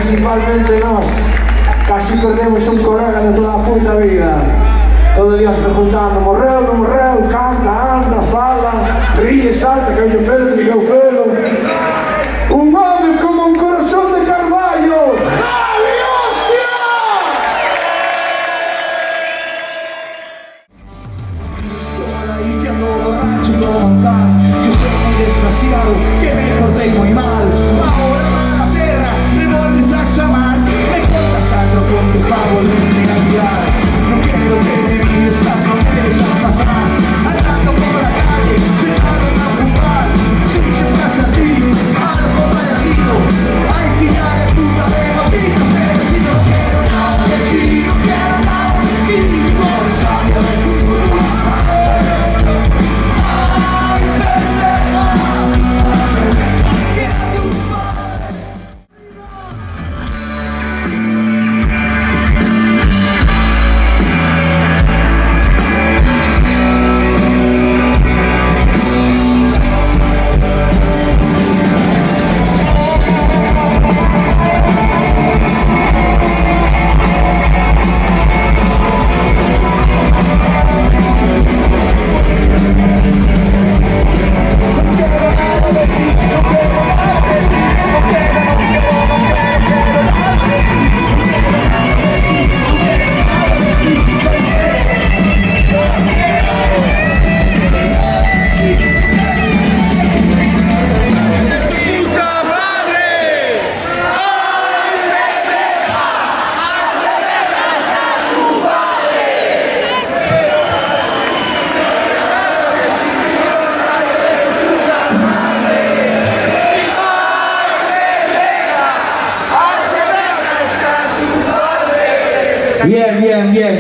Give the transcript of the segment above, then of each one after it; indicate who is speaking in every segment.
Speaker 1: principalmente nós. Casi perdemos un colega de toda a puta vida. Todo días preguntando, morreu, non morreu, canta, anda, fala, ríe, salta, que o pelo, que o pelo. Un home como un corazón de Carballo. ¡Dale, hostia! Estoy ahí que ando borracho todo montar. Yo soy muy desgraciado, que me porté muy mal. Ahora mala perra, me vuelves a llamar. Me cortas tanto con tus pavos de Navidad. No quiero que te mires, no me dejes pasar. Andando por la calle, sentado a fumar. Si te pasa a ti, algo parecido. Al final de puta de botitas, pero si no quiero nada de ti, no quiero nada de ti. Por sabio de tu
Speaker 2: Bien.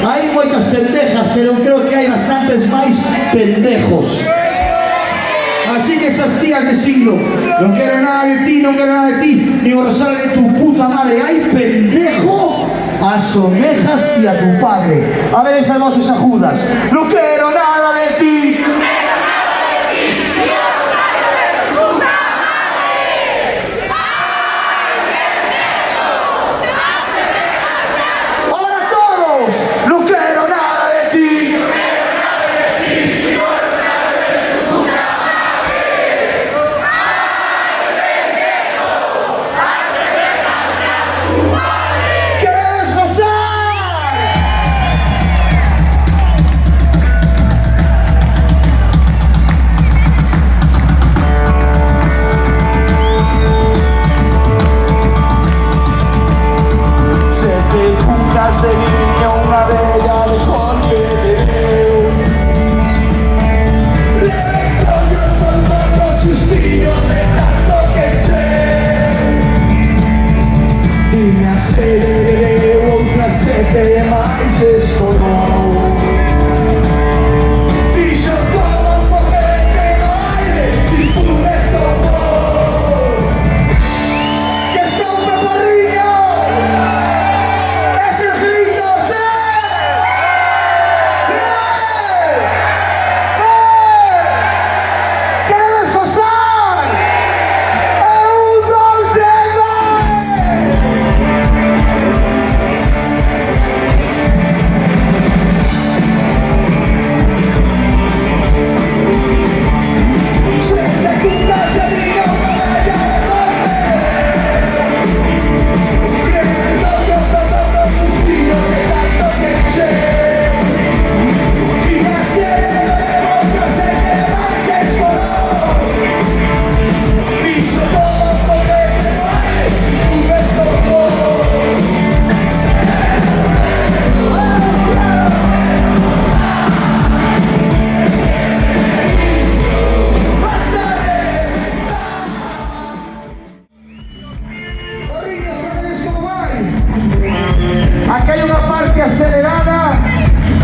Speaker 2: Hai moitas pendejas, pero creo que hai bastantes máis pendejos. Así que esas tías de siglo, no quiero nada de ti, no quiero nada de ti, ni Rosales de tu puta madre. ¡Ay, pendejo! Asoméjaste a tu padre. A ver esas voces agudas. No quiero nada de ti. Ahora todos. No quiero nada de ti.
Speaker 1: De niño una bella de golpe de veo. Recordo con los sustillos de tanto que eché. Tiña sede de outra sete mais escolou. Fixo todo un foguete baile, disputa estopou. Que estou preparriño. Aquí hay una parte acelerada,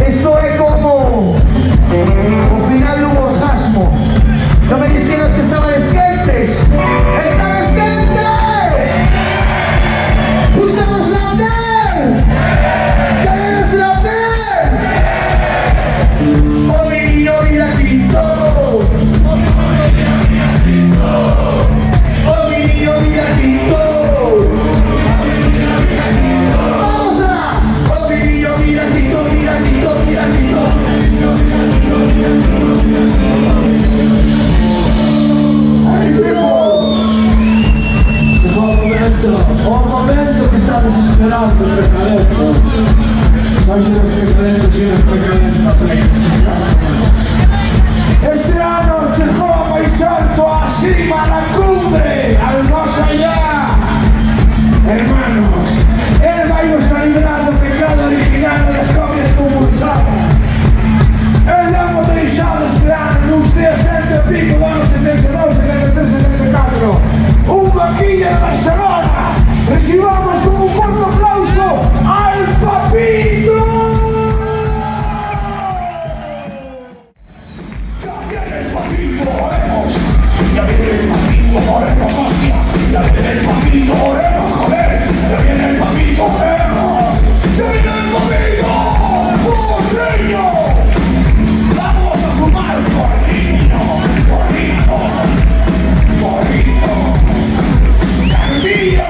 Speaker 1: esto es como un final de un orgasmo. No me dijeras que estaba esquentes. ¡Estaba esquente! ¡Usamos la D! ¡Tenemos la D! ¡Oh, mi niño, mira Tito! ¡Oh, mi niño, mira Tito!
Speaker 3: Un momento que estamos esperando, precalentos. Sois unos precalentos y unos precalentos. Este año llegó más alto, acima, a la cumbre, al más allá. Hermanos, Él va a irnos a librar del pecado original de las copias convulsadas. Él ha motorizado este año, usted es el pico, vamos 72, 73, 74. Un vaquilla de Barcelona. Recibamos con un fuerte aplauso al Papito. Ya viene el Papito, oremos. Ya viene el Papito, oremos, hostia. Ya viene el Papito, oremos, joder. Ya viene el Papito, oremos. Ya viene el Papito, ¡porreño! Vamos a fumar porrito, porrito, porrito. ¡Cambio!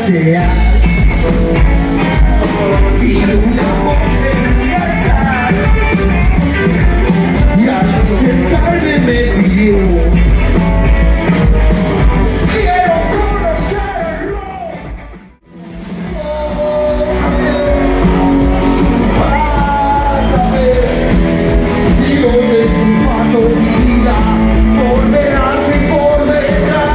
Speaker 2: pasear y nunca podré cantar. Y al acercarme me pidió: quiero conocerlo. Y donde su pato mi vida por delante y por detrás.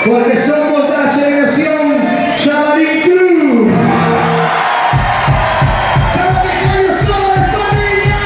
Speaker 2: Porque somos la generación Chavalín Crew. ¡Cada vez somos familia!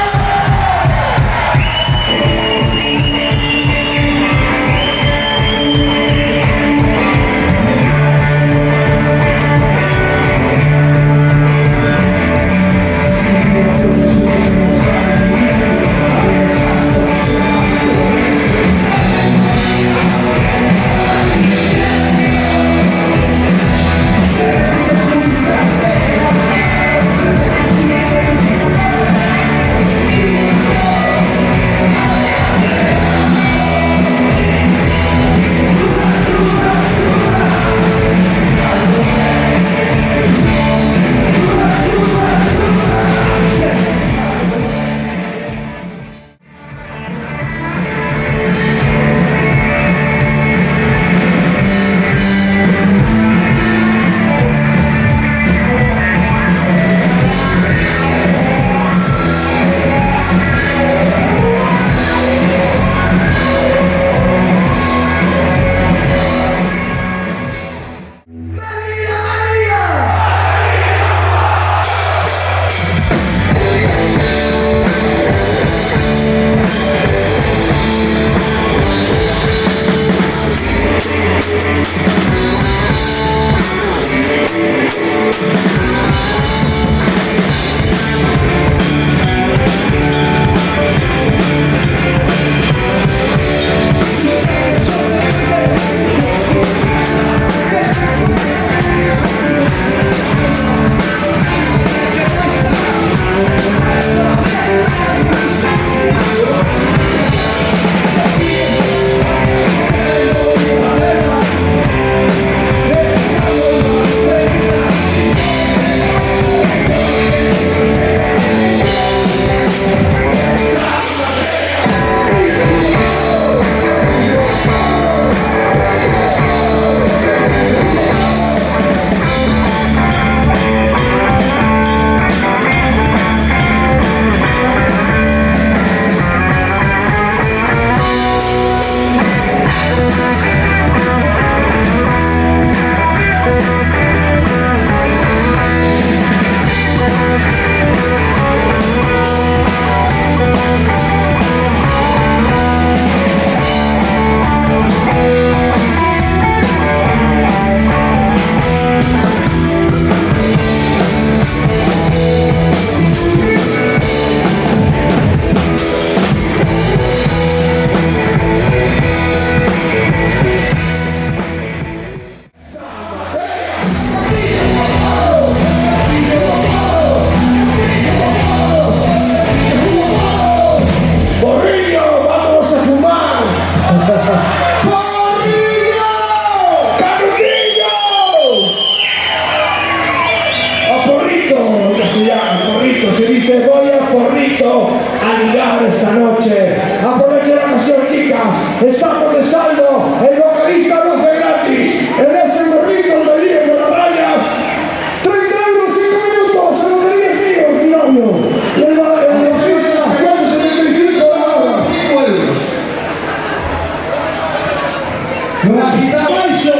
Speaker 2: guitarra, Manso,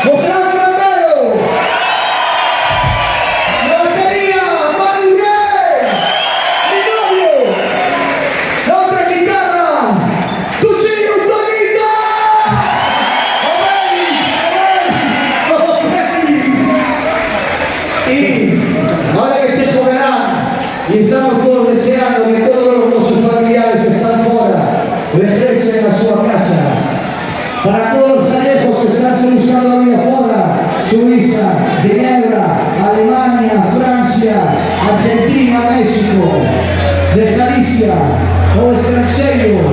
Speaker 2: o Fran Brambero, la batería, Manuel, mi novio, la otra guitarra, Tucillo Tonita, y ahora que se comerán y estamos todos deseando que todos nuestros familiares que están fuera regresen a su casa. Para todos los callejos que están buscando la vida fuera, Suiza, Ginebra, Alemania, Francia, Argentina, México, de Galicia o extranjero,